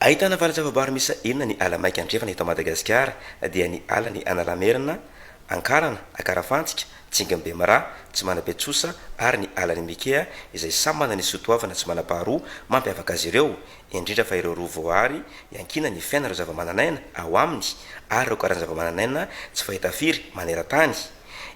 ahitana valan-javaboary misy enina ny ala maika andrefana eto Madagasikara dia ny ala ny Analamerina, Ankarana, Akarafantsika, Tsingambe-Mara, Tsimana-Betsosa ary ny ala ny Mikea izay samy manana ny sotoavana tsy manam-paharoa mampiavaka azy ireo, indrindra fa ireo rovoary iankina ny fiainareo zava-mananaina ao aminy ary ireo karazana zava-mananaina tsy fahita firy maneran-tany.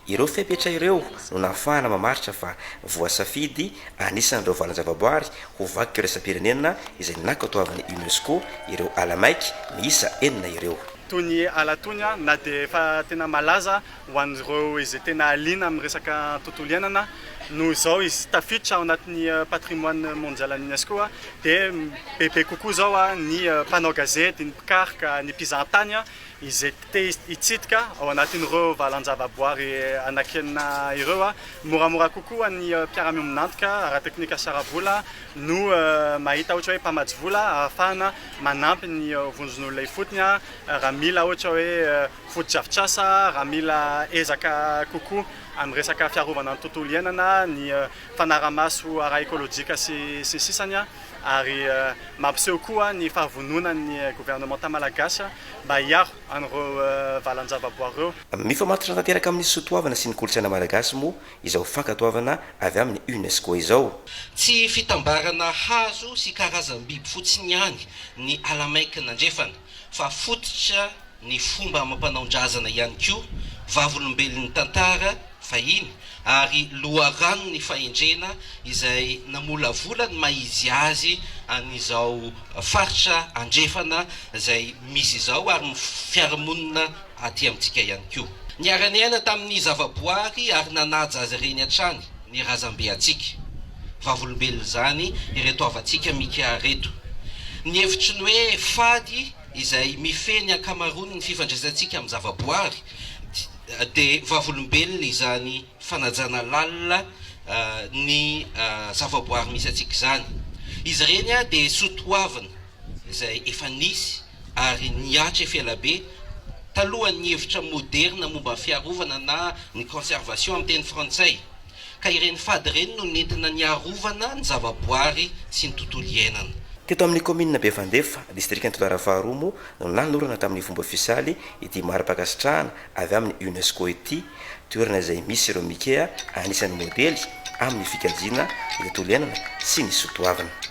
Ireo fepetra ireo no nafahana mamaritra fa voasafidy anisan'ireo valan-javaboary ho vaky iraisam-pirenena izay nakatoavan'ny UNESCO ireo ala maiky miisa enina ireo. Tony ala tony na dia efa tena malaza ho an'ireo izay tena aliana amin'ny resaka tontolo iainana noho izao izy tafiditra ao anatin'ny patrimoine mondial an'i UNESCO dia bebe kokoa zao ny mpanao gazety, ny mpikaroka, ny mpizahatany izay te hitsidika ao anatin'ireo valan-javaboary anakenina ireo. Moramora kokoa ny mpiara-mioninantoka ara-teknika saravola no mahita ohatra hoe mpamatsy vola ahafahana manampy ny vonjon'olona ifotony raha mila ohatra hoe foto-drafitrasa, raha mila ezaka kokoa amin'ny resaka fiarovana ny tontolo iainana, ny fanaramaso ara-ekôlôjika sy sisany ary mampiseho koa ny fahavononan'ny gouvernemanta malagasy mba hiaro an'ireo valan-javaboary ireo. Mifamatotra tanteraka amin'ny sotoavana sy ny kolontsaina malagasy moa izao fankatoavana avy amin'ny UNESCO izao. Tsy fitambarana hazo sy karazam-biby fotsiny ihany ny ala maika nandrefana fa fototra ny fomba amam-panaondrazana ihany koa, vavolombelon'ny tantara fahiny ary loharano ny fahendrena izay namolavola ny maizy azy an'izao faritra andrefana izay misy izao ary fiaramonina aty amintsika ihany koa. Niarany aina tamin'ny zavaboary ary nanaja azy ireny hatrany ny razambe atsika. Vavolombelona zany ireto avantsika Mikea reto. Ny hevitry ny hoe fady izay mifeny ankamaroany ny fifandraisantsika amin'ny zavaboary dia vavolombelona izany fanajana lalina ny zavaboary misy atsika izany. Izy ireny dia sotoavana izay efa nisy ary niatra efa elabe talohan'ny hevitra moderna momba fiarovana na ny conservation amin'ny teny frantsay. Ka ireny fady ireny no nentina niarovana ny zavaboary sy ny tontolo iainana. Teto amin'ny commune Befandefa, district Antolara Faharoa moa no nanorana tamin'ny fomba ofisaly ity mari-pakasitrahana avy amin'ny UNESCO ity, toerana izay misy ireo Mikea anisan'ny modely amin'ny fikajiana ny tontolo iainana sy ny sotoavana.